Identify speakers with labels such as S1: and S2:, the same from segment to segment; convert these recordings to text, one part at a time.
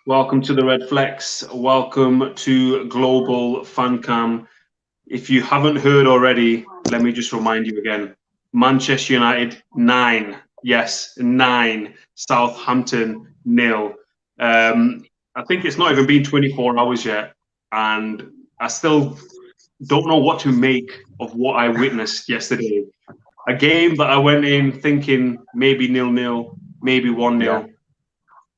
S1: Welcome to the RedFlex. Welcome to Global Fancam. If you haven't heard already, let me just remind you again. Manchester United 9. Yes, 9. Southampton 0. I think it's not even been 24 hours yet, and I still don't know what to make of what I witnessed yesterday. A game that I went in thinking maybe 0-0, maybe 1-0.
S2: Yeah.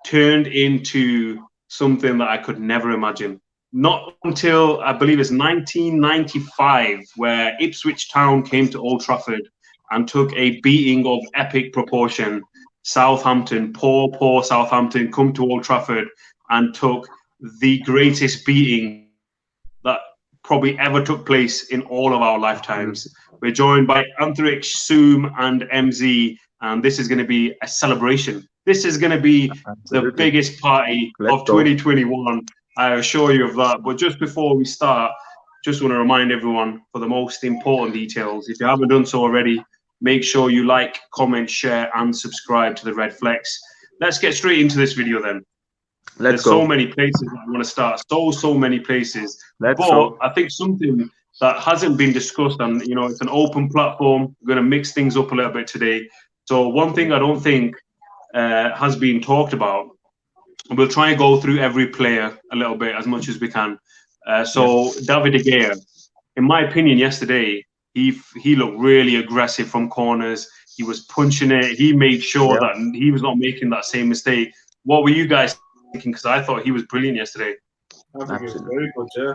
S1: Turned into something that I could never imagine. Not until I believe it's 1995, where Ipswich Town came to Old Trafford and took a beating of epic proportion. Southampton, poor Southampton, come to Old Trafford and took the greatest beating that probably ever took place in all of our lifetimes. We're joined by Anthorix, Zoom, and MZ, and this is going to be a celebration. This is going to be the biggest party of 2021. I assure you of that. But just before we start, just want to remind everyone for the most important details. If you haven't done so already, make sure you like, comment, share, and subscribe to the RedFlex. Let's get straight into this video then. There's so many places that I want to start. So many places. I think something that hasn't been discussed, and it's an open platform. We're going to mix things up a little bit today. So one thing I don't think has been talked about, and we'll try and go through every player a little bit as much as we can. David De Gea, in my opinion, yesterday he looked really aggressive from corners. He was punching it. He made sure that he was not making that same mistake. What were you guys thinking? Because I thought he was brilliant yesterday.
S3: I think he was very good, yeah.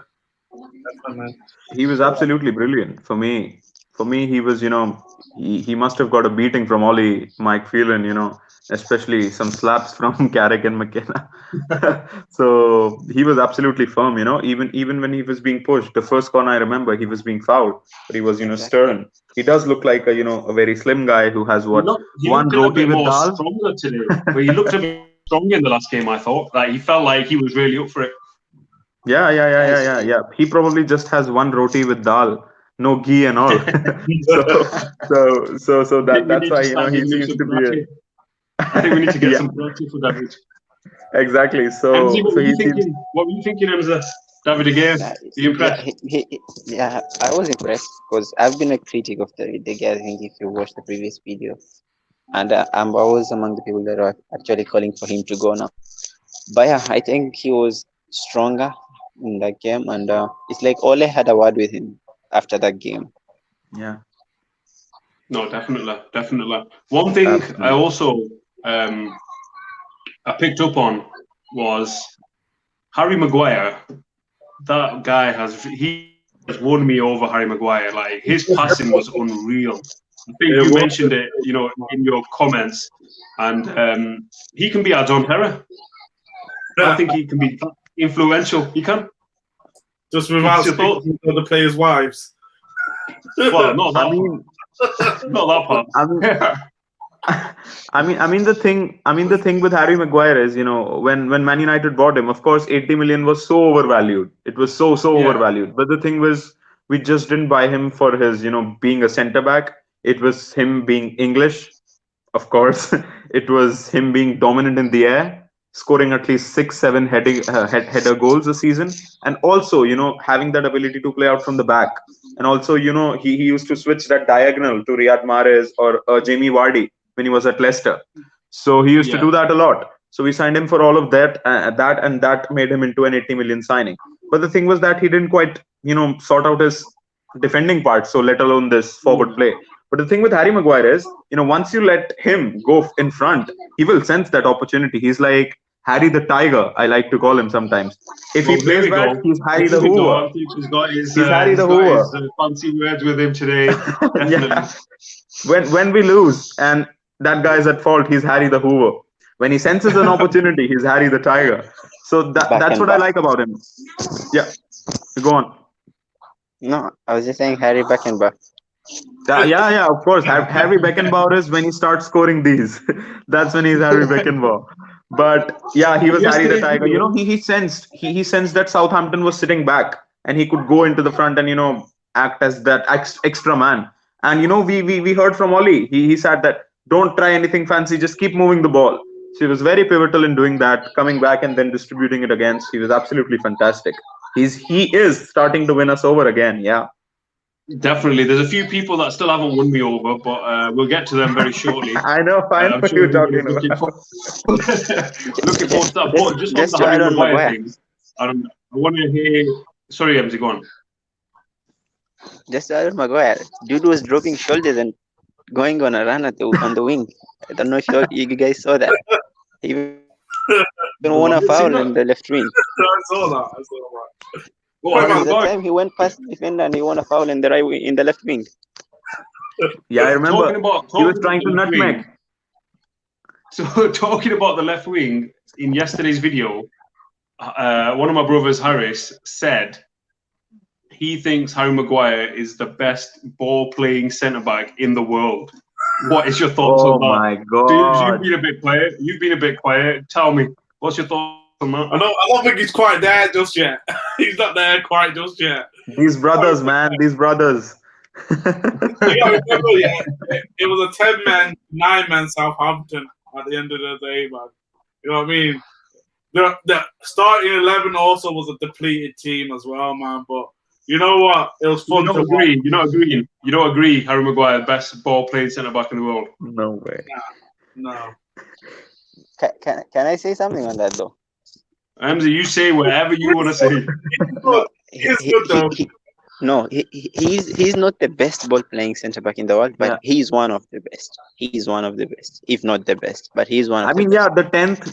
S2: He was absolutely brilliant. For me, he was, he must have got a beating from Ollie, Mike Phelan, especially some slaps from Carrick and McKenna. So he was absolutely firm, even when he was being pushed. The first corner, I remember, he was being fouled, but he was, stern. He does look like a very slim guy who has one roti with dal.
S1: Stronger today, but he looked a bit stronger in the last game. I thought that he felt like he was really up for it.
S2: Yeah. He probably just has one roti with dal, no ghee and all. so that's why he seems to be.
S1: I think we need to get some roti for David.
S2: Exactly.
S1: What were you thinking, Hamza? David again? Are you impressed?
S4: Yeah, I was impressed because I've been a critic of the De Gea. I think if you watch the previous video, and I'm always among the people that are actually calling for him to go now. But yeah, I think he was stronger in that game, and it's like Ole had a word with him after that game.
S2: Yeah.
S1: No, definitely. One thing I also I picked up on was Harry Maguire. That guy has won me over. Harry Maguire, like his passing was unreal. I think you mentioned it, in your comments, and he can be our John Terra. I think he can be influential. He can.
S3: Just without speaking to the players' wives.
S1: Well, not that. Not that part.
S2: I mean the thing with Harry Maguire is, when Man United bought him, of course 80 million was so overvalued. It was so overvalued. But the thing was, we just didn't buy him for his, being a centre back. It was him being English, of course. It was him being dominant in the air, scoring at least 6-7 header goals a season, and also having that ability to play out from the back. And also he used to switch that diagonal to Riyad Mahrez or Jamie Vardy when he was at Leicester. So he used to do that a lot. So we signed him for all of that, and that made him into an 80 million signing. But the thing was that he didn't quite sort out his defending part, so let alone this forward play. But the thing with Harry Maguire is, once you let him go in front, he will sense that opportunity. He's like Harry the Tiger, I like to call him sometimes. If he plays back, he's Harry the Hoover.
S1: He's
S2: Harry the Hoover.
S1: His fancy words with him today.
S2: Yeah. When we lose and that guy's at fault, he's Harry the Hoover. When he senses an opportunity, he's Harry the Tiger. So that's what I like about him. Yeah. Go on.
S4: No, I was just saying Harry Beckenbauer.
S2: Yeah, of course. Harry Beckenbauer is when he starts scoring these. That's when he's Harry Beckenbauer. But yeah, he was Harry the Tiger. He sensed that Southampton was sitting back and he could go into the front and act as that extra man. And we heard from Ollie. He said that don't try anything fancy, just keep moving the ball. She was very pivotal in doing that, coming back and then distributing it again. She was absolutely fantastic. He is starting to win us over again. Yeah.
S1: Definitely. There's a few people that still haven't won me over, but we'll get to them very shortly.
S2: I know
S1: I'm
S2: what
S1: sure
S2: you're talking
S1: everybody's looking
S2: about.
S1: looking forward to that. But just on the
S4: to
S1: Harry
S4: add on
S1: Maguire
S4: Maguire,
S1: thing, I want to hear. Sorry, MZ, go on.
S4: just to add on Maguire, dude was dropping shoulders and going on a run on the wing. I don't know if you guys saw that. He even
S1: No,
S4: won
S1: I
S4: a
S1: didn't see
S4: foul
S1: that.
S4: in the left wing.
S3: I saw that.
S1: Go
S3: Wait,
S1: on,
S4: There
S3: man,
S4: was a
S1: Maguire.
S4: time he went past the defender and he won a foul in the right wing, in the left wing.
S2: Yeah, I remember. He was
S1: Talking
S2: trying
S1: about
S2: to
S1: the left wing.
S2: nutmeg.
S1: So talking about the left wing in yesterday's video, one of my brothers, Harris, said he thinks Harry Maguire is the best ball-playing centre-back in the world. What is your thoughts
S2: Oh
S1: on that?
S2: my
S1: You've
S2: God.
S1: been a bit quiet. You've been a bit quiet. Tell me, what's your thoughts on that?
S3: I don't think he's quite there just yet. He's not there quite just yet.
S2: These brothers, man. These brothers.
S3: You gotta remember, yeah, it was a 10-man, 9-man Southampton at the end of the day, man. You know what I mean? The starting 11 also was a depleted team as well, man. But you know what? It was fun to watch.
S1: You don't agree. Harry Maguire, best ball-playing centre-back in the world.
S2: No way.
S3: No.
S4: Can I say something on that though?
S1: Amza, you say whatever you want to say.
S3: He's good though.
S4: He's not the best ball playing centre back in the world, but
S2: Yeah.
S4: he's one of the best. He's one of the best, if not the best. But he's one of
S2: I
S4: the
S2: mean,
S4: best.
S2: yeah,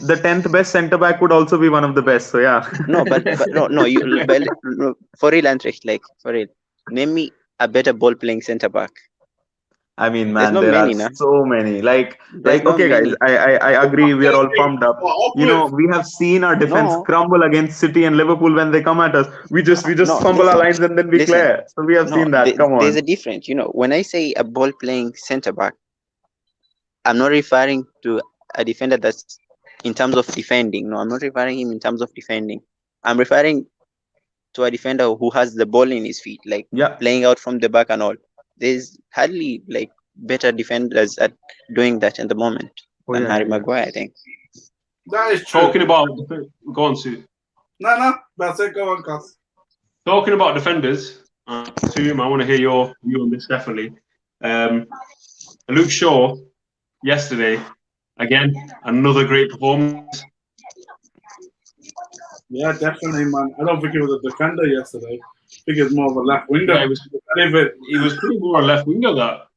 S2: the tenth best centre back would also be one of the best. So yeah.
S4: No, but for real, Antrich, like for real, name me a better ball playing centre back.
S2: I mean,
S4: There's
S2: man,
S4: not
S2: there
S4: many,
S2: are
S4: nah.
S2: so many. Like
S4: There's not
S2: okay, guys,
S4: many.
S2: I agree. We are all pumped up. You know, we have seen our defense
S4: No.
S2: crumble against City and Liverpool when they come at us. We just
S4: No,
S2: fumble our
S4: listen,
S2: lines and then we
S4: listen.
S2: clear. So we have
S4: No,
S2: seen that. Come
S4: there's
S2: on.
S4: a difference. You know, when I say a ball playing centre back, I'm not referring to a defender that's in terms of defending. No, I'm not referring him in terms of defending. I'm referring to a defender who has the ball in his feet, like
S2: Yeah.
S4: playing out from the back and all. There's hardly like better defenders at doing that at the moment than Harry Maguire, I think.
S3: That is true.
S1: Talking about, go on, Sue.
S3: No, that's it. Go on, Cos.
S1: Talking about defenders, Sue, I want to hear your view on this definitely. Luke Shaw, yesterday, again, another great performance.
S3: Yeah, definitely, man. I don't think he was a defender yesterday. I think he was more of a left winger.
S1: Yeah, he was pretty more a left winger, that.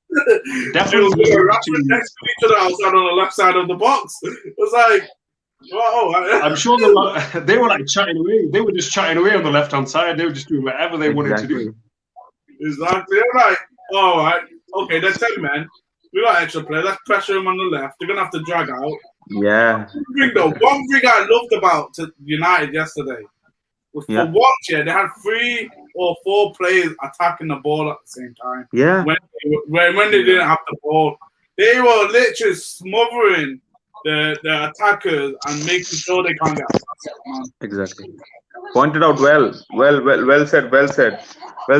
S3: Definitely. We were next to each other outside on the left side of the box. It was like, whoa.
S1: I'm sure they were like chatting away. They were just chatting away on the left-hand side. They were just doing whatever they wanted to do.
S3: Exactly. They're like, all right, okay, they're 10 men. We got extra play. Let's pressure them on the left. They're going to have to drag out.
S2: Yeah.
S3: One thing I loved about United yesterday was for once, they had 3 or 4 players attacking the ball at the same time.
S2: Yeah.
S3: When they didn't have the ball, they were literally smothering the attackers and making sure they can't get attacked.
S2: Exactly. Pointed out well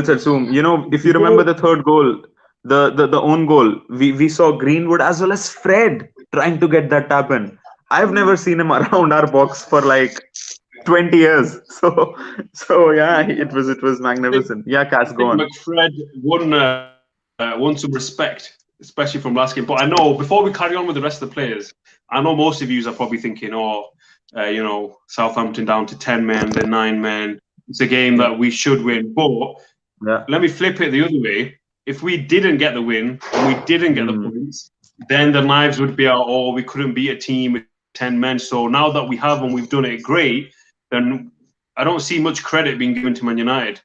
S2: said, Soom. You know, if you remember the third goal, the own goal, we saw Greenwood as well as Fred trying to get that tap in. I've never seen him around our box for like 20 years. So yeah, it was magnificent. Yeah, Cass, go on.
S1: McFred won some respect, especially from last game. But I know, before we carry on with the rest of the players, I know most of you are probably thinking, Southampton down to 10 men, then 9 men. It's a game that we should win. But let me flip it the other way. If we didn't get the win and we didn't get the points, then the knives would be out, or we couldn't beat a team with 10 men. So now that we have and we've done it great, then I don't see much credit being given to Man United.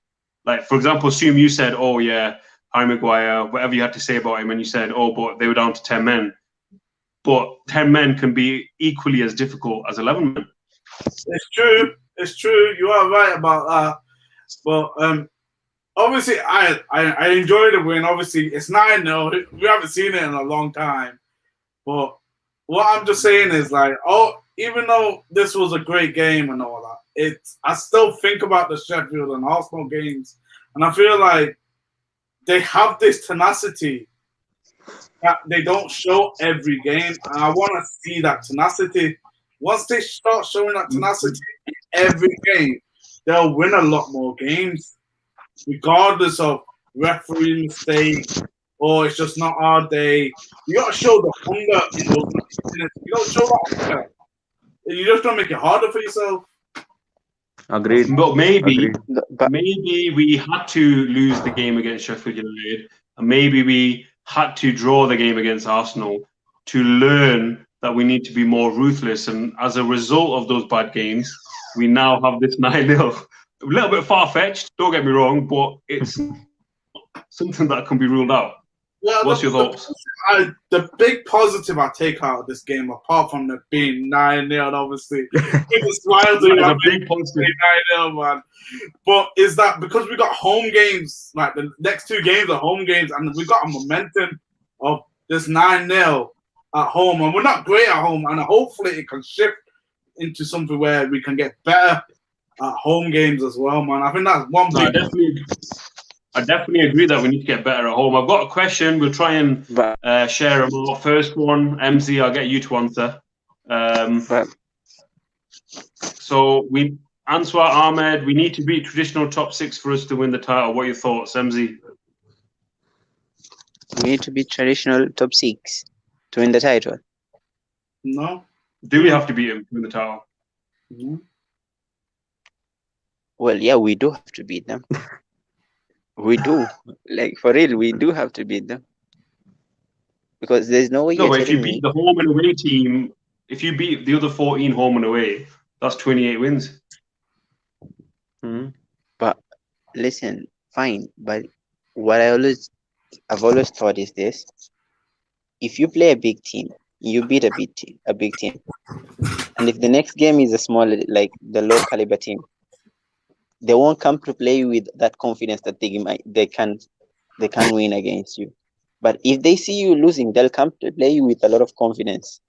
S1: Like, for example, assume you said, oh, yeah, Harry Maguire, whatever you had to say about him, and you said, oh, but they were down to 10 men. But 10 men can be equally as difficult as 11 men.
S3: It's true. You are right about that. But obviously, I enjoy the win. Obviously, it's 9-0. We haven't seen it in a long time. But what I'm just saying is, like, even though this was a great game and all that, I still think about the Sheffield and Arsenal games, and I feel like they have this tenacity that they don't show every game, and I want to see that tenacity. Once they start showing that tenacity every game, they'll win a lot more games, regardless of referee mistake or it's just not our day. You got to show the hunger in those minutes. You don't show that hunger. You just don't make it harder for yourself.
S2: Agreed.
S1: But maybe,
S2: Agreed.
S1: maybe we had to lose the game against Sheffield United, and maybe we had to draw the game against Arsenal to learn that we need to be more ruthless. And as a result of those bad games, we now have this 9-0. A little bit far-fetched, don't get me wrong, but it's something that can be ruled out.
S3: Well,
S1: what's your thoughts?
S3: The big positive I take out of this game, apart from it being 9-0, obviously, people smile to
S1: a big positive
S3: 9-0, man. But is that because we got home games, like the next two games are home games, and we got a momentum of this 9-0 at home, and we're not great at home, and hopefully it can shift into something where we can get better at home games as well, man. I think that's one big.
S1: I definitely agree that we need to get better at home. I've got a question. We'll try and share them all. First one, MZ, I'll get you to answer. So Answar Ahmed, we need to beat traditional top 6 for us to win the title. What are your thoughts, MZ?
S4: We need to beat traditional top 6 to win the title.
S3: No.
S1: Do we have to beat him to win the title?
S3: No.
S4: Well, yeah, we do have to beat them. We do. Like, for real, we do have to beat them. Because there's no way
S1: No, if you beat the home and away team, if you beat the other 14 home and away, that's 28 wins.
S4: Mm-hmm. But listen, fine. But what I've always thought is this: if you play a big team, you beat a big team, and if the next game is a small, like the low caliber team, they won't come to play with that confidence that they can win against you. But if they see you losing, they'll come to play you with a lot of confidence.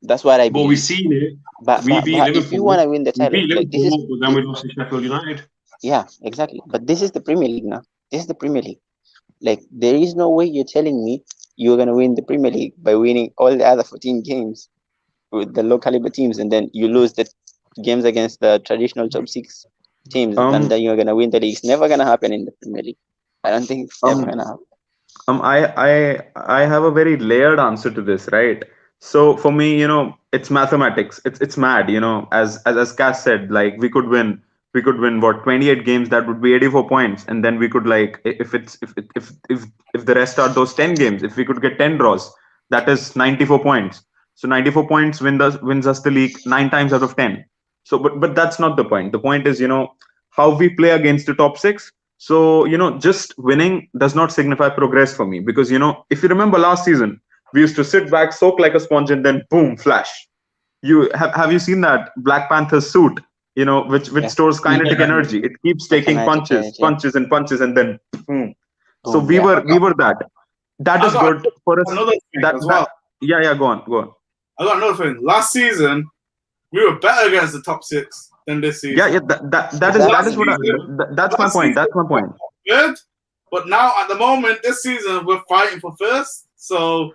S4: That's what I believe.
S1: But we've seen it.
S4: But if you want to win the title,
S1: like this is, but then we lost to Sheffield United.
S4: Yeah, exactly. But this is the Premier League now. This is the Premier League. Like, there is no way you're telling me you're gonna win the Premier League by winning all the other 14 games with the low caliber teams, and then you lose the games against the traditional top 6 teams, and then you're gonna win the league. It's never gonna happen in the Premier League. I don't think it's ever gonna happen.
S2: I have a very layered answer to this, right? So for me, it's mathematics. It's mad, as Cass said, like we could win what, 28 games, that would be 84 points, and then we could, like, if the rest are those 10 games, if we could get 10 draws, that is 94 points. So 94 points wins us the league 9 times out of 10. So but that's not the point. The point is, how we play against the top 6. So, just winning does not signify progress for me, because, if you remember last season, we used to sit back, soak like a sponge, and then boom, flash. You have you seen that Black Panther's suit, which stores kinetic energy? It keeps taking punches, and then boom. So we were that. That is good for us.
S3: Another thing as well.
S2: Yeah, go on.
S3: I got another thing. Last season, we were better against the top 6 than this season.
S2: Yeah, that's my point. That's my point.
S3: Good, but now at the moment, this season we're fighting for first. So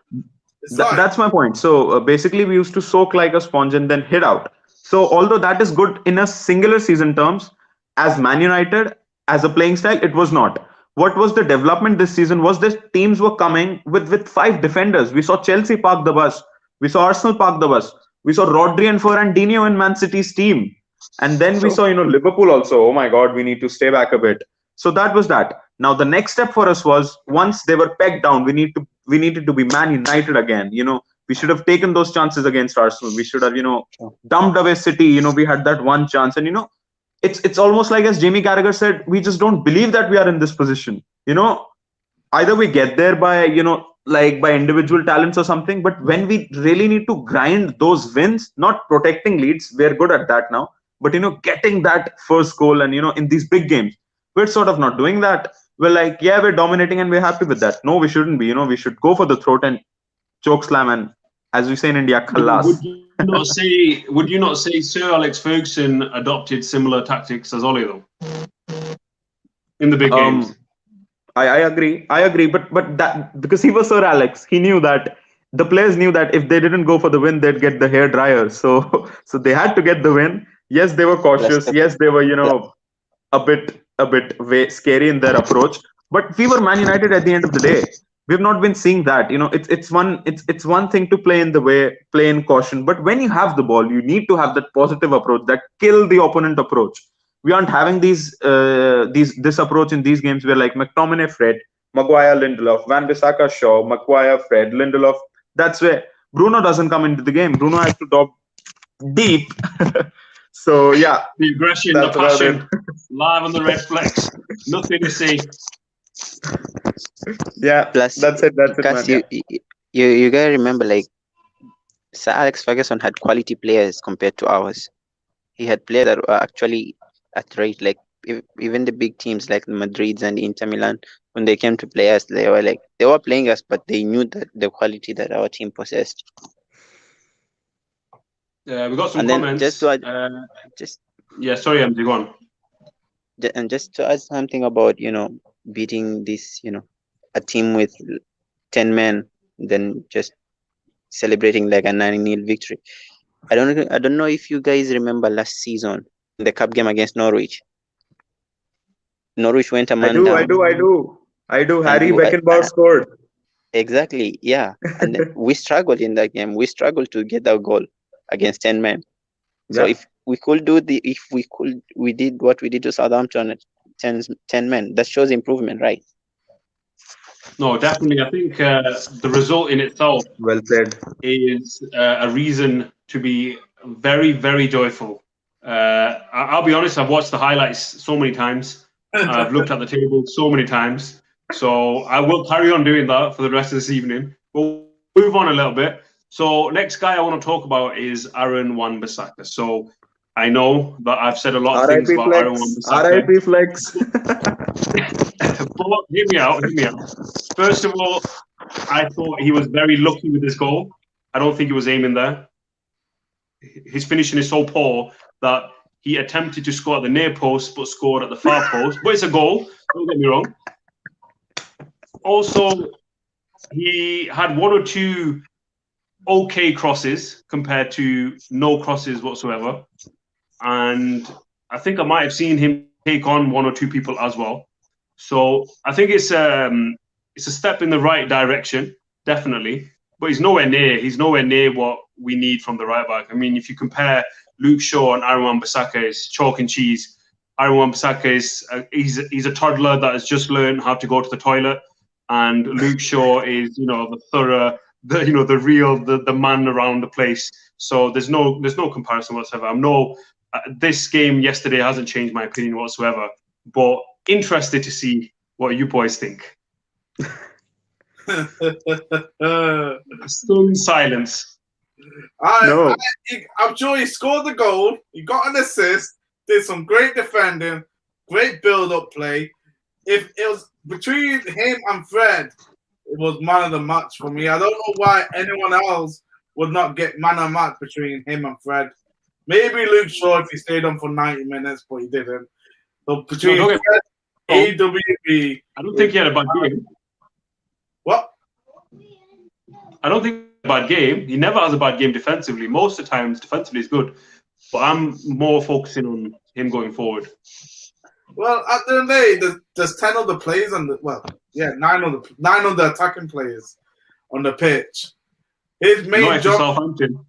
S2: that's my point. So basically, we used to soak like a sponge and then hit out. So although that is good in a singular season terms, as Man United, as a playing style, it was not. What was the development this season was that teams were coming with 5 defenders. We saw Chelsea park the bus. We saw Arsenal park the bus. We saw Rodri and Fernandinho in Man City's team. And then we saw, Liverpool also. Oh my God, we need to stay back a bit. So that was that. Now the next step for us was, once they were pegged down, we needed to be Man United again. We should have taken those chances against Arsenal. We should have, dumped away City. We had that one chance, and it's almost like, as Jamie Carragher said, we just don't believe that we are in this position. Either we get there by, like by individual talents or something, but when we really need to grind those wins, not protecting leads, we're good at that now, but getting that first goal, and in these big games, we're sort of not doing that. We're like, yeah, we're dominating and we're happy with that. No, we shouldn't be. We should go for the throat and choke slam, and as we say in India, khalas.
S1: Would you not say Sir Alex Ferguson adopted similar tactics as Ole, though, in the big games?
S2: I agree. I agree. But that because he was Sir Alex, he knew that the players knew that if they didn't go for the win, they'd get the hair dryer. So so they had to get the win. Yes, they were
S4: Plus
S2: cautious.
S4: the
S2: Yes, they were
S4: pl-
S2: a bit scary in their approach. But we were Man United at the end of the day. We've not been seeing that. It's one thing to play in the way, play in caution. But when you have the ball, you need to have that positive approach, that kill the opponent approach. We aren't having this approach in these games where like McTominay, Fred, Maguire, Lindelof, Van Bissaka, Shaw, Maguire, Fred, Lindelof. That's where Bruno doesn't come into the game. Bruno has to drop deep. So yeah,
S1: The aggression, the
S2: that's about it.
S1: passion, live on the RedFlex. Nothing to see.
S2: Yeah,
S4: plus,
S2: that's it. That's it,
S4: Cass,
S2: man.
S4: you gotta remember, like, Sir Alex Ferguson had quality players compared to ours. He had players that were actually at rate, like even the big teams like the Madrids and the Inter Milan, when they came to play us, they were playing us, but they knew that the quality that our team possessed.
S1: We got some
S4: And then
S1: comments.
S4: just to add, just
S1: Yeah, sorry, Andy, go on.
S4: and just to add something about beating this a team with 10 men, then just celebrating like a 9-0 victory. I don't know if you guys remember last season in the cup game against Norwich. Norwich went a
S2: I
S4: man
S2: do. I
S4: down,
S2: do. I do. I do.
S4: and
S2: Harry Beckenbauer scored.
S4: exactly, yeah. And then we struggled in that game. We struggled to get that goal against 10 men. So
S2: Yeah.
S4: if we did what we did to Southampton at 10 men, that shows improvement, right?
S1: No, definitely. I think the result in itself
S2: Well said.
S1: is a reason to be very, very joyful. I'll be honest, I've watched the highlights so many times. I've looked at the table so many times. So I will carry on doing that for the rest of this evening. We'll move on a little bit. So next guy I want to talk about is Aaron Wan-Bissaka. So I know that I've said a lot of things
S2: R.I.P.
S1: about Aaron
S2: Flex.
S1: Wan-Bissaka.
S2: R.I.P. Flex.
S1: But hear me out. First of all, I thought he was very lucky with his goal. I don't think he was aiming there. His finishing is so poor that he attempted to score at the near post but scored at the far post. But it's a goal, don't get me wrong. Also, he had one or two okay crosses compared to no crosses whatsoever. And I think I might have seen him take on one or two people as well. So I think it's a step in the right direction, definitely. But he's nowhere near what we need from the right back. I mean, if you compare Luke Shaw and Aaron Wan-Bissaka, it's chalk and cheese. Aaron Wan-Bissaka is he's a toddler that has just learned how to go to the toilet, and Luke Shaw is the thorough, the man around the place. So there's no comparison whatsoever. This game yesterday hasn't changed my opinion whatsoever. But interested to see what you boys think. Stunned silence.
S3: I'm sure he scored the goal. He got an assist. Did some great defending, great build-up play. If it was between him and Fred, it was man of the match for me. I don't know why anyone else would not get man of the match between him and Fred. Maybe Luke Shaw if he stayed on for 90 minutes, but he didn't. So between Fred, AWB,
S1: I don't think he had a bad game.
S3: What?
S1: I don't think he had a bad game. He never has a bad game defensively. Most of the times, defensively is good. But I'm more focusing on him going forward.
S3: Well, at the end of the day, there's 10 of the players on the 9 of the attacking players on the pitch. His main job.
S1: Southampton.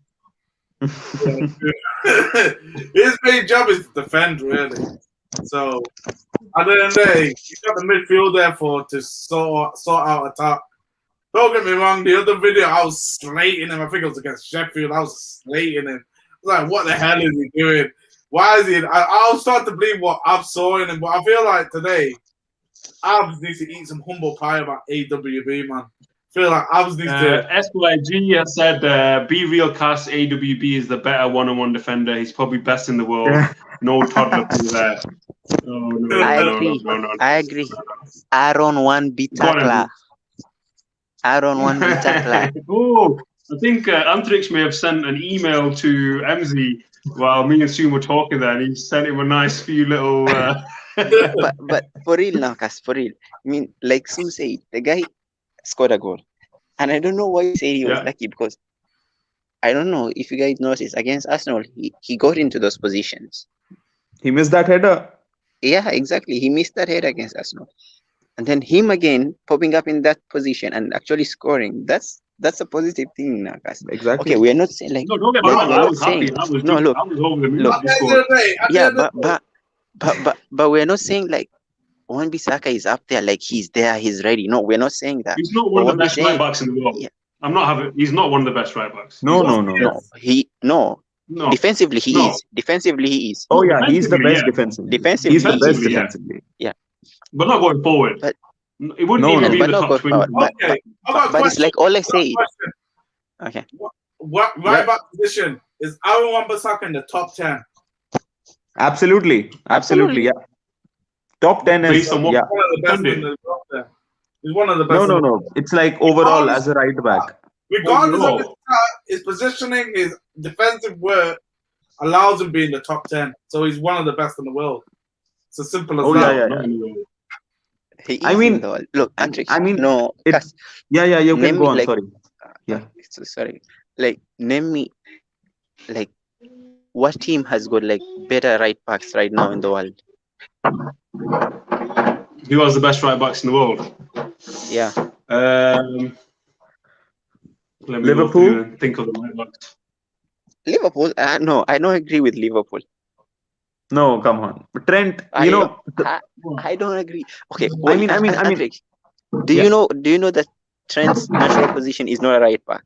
S3: His main job is to defend, really. So at the end of the day, he's got the midfield there to sort out attack. Don't get me wrong, the other video I was slating him. I think it was against Sheffield. I was slating him. I was like, what the hell is he doing? Why is he? I'll start to believe what Abs saw in him, but I feel like today, Abs needs to eat some humble pie about AWB, man. I feel like Abs needs to.
S1: SYG has said, be real, Cass. AWB is the better one-on-one defender. He's probably best in the world. No toddler there.
S4: I agree. Aaron Wan-Bissaka.
S1: Oh, I think Antrix may have sent an email to MZ while me and Soon were talking there, and he sent him a nice few little
S4: but for real now, Cas, for real. I mean, like Sue said, the guy scored a goal, and I don't know why he said he was
S1: Yeah.
S4: lucky because I don't know if you guys noticed against Arsenal, he got into those positions.
S2: He missed that header.
S4: Yeah, exactly. He missed that head against Arsenal, and then him again popping up in that position and actually scoring. That's a positive thing now, guys.
S2: Exactly.
S4: Okay, we are not saying like
S1: No, don't get me
S4: like
S1: wrong.
S4: we're
S1: I
S4: not
S1: was happy.
S4: saying
S1: I was
S4: no. Look,
S1: I was over the moon
S4: look.
S1: that he
S3: At the end
S1: scored.
S3: of the day, at the
S4: Yeah,
S3: end of the day,
S4: but we're not saying like Wan-Bissaka is up there, like he's there, he's ready. No, we're not saying that.
S1: He's not
S4: But
S1: one of
S4: what
S1: the
S4: we're
S1: best right
S4: saying,
S1: backs in the world.
S4: yeah,
S1: He's not one of the best right backs.
S2: No,
S1: He's
S2: no,
S1: not.
S2: no.
S4: no,
S1: No.
S4: defensively he
S1: No.
S4: is. Defensively he is.
S2: Oh
S1: No,
S2: yeah, he's the
S1: defensively,
S2: best
S1: yeah.
S2: defensively.
S4: Defensively,
S2: He's the best
S1: Defensively, yeah.
S2: defensively.
S1: But not going forward.
S4: But
S1: It wouldn't
S2: No,
S1: even
S2: no.
S1: be in
S4: but
S1: the
S4: not
S1: top
S4: go
S1: 20.
S4: forward.
S3: okay. I got a
S4: But it's
S3: question.
S4: like all I
S3: I got a
S4: say.
S3: question.
S4: Okay.
S3: What right back position is Aaron Wan-Bissaka in the top 10?
S2: Absolutely. Absolutely. Yeah. Top 10 is
S1: Based on what
S2: yeah.
S3: One of the best in
S1: defended.
S3: the top 10. He's one of the best.
S2: No,
S3: in
S2: no,
S3: the
S2: no. It's like overall as a right back.
S3: Regardless of
S1: Overall.
S3: his positioning, his defensive work allows him to be in the top 10. So he's one of the best in the world. It's as simple as
S2: Oh,
S3: that.
S2: yeah.
S1: Not in the world.
S4: He is
S2: I mean,
S4: in the world. Look, Antrix.
S2: I mean,
S4: no,
S2: it-
S4: Cas,
S2: Yeah, you
S4: name
S2: can go
S4: me
S2: on.
S4: like
S2: Sorry. Yeah.
S4: so sorry. Like name me like what team has got like better right backs right now in the world?
S1: Who has the best right backs in the world?
S4: Yeah.
S1: Let me
S2: Liverpool?
S1: go through and think of the right backs.
S4: Liverpool? No, I don't agree with Liverpool.
S2: No, come on. But Trent,
S4: I
S2: you
S4: don't,
S2: know,
S4: I don't agree. Okay,
S2: I mean,
S4: Antrix, do
S2: Yeah.
S4: you know that Trent's natural position is not a right back?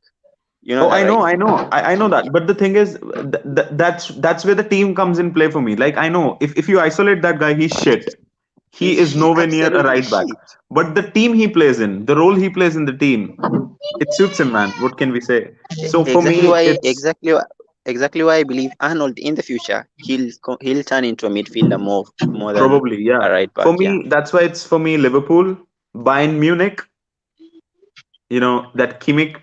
S4: You know
S2: oh,
S4: that,
S2: I
S4: right?
S2: know. I know that. But the thing is, that's where the team comes in play for me. Like, I know if you isolate that guy, he's shit. He is nowhere near a
S4: absolutely
S2: right back.
S4: shit.
S2: But the team he plays in, the role he plays in the team, it suits him, man. What can we say? So for me, it's
S4: Exactly why I believe Arnold in the future he'll turn into a midfielder more than
S2: probably, yeah.
S4: a right back.
S2: For me, that's why it's for me Liverpool, Bayern Munich. You know that Kimmich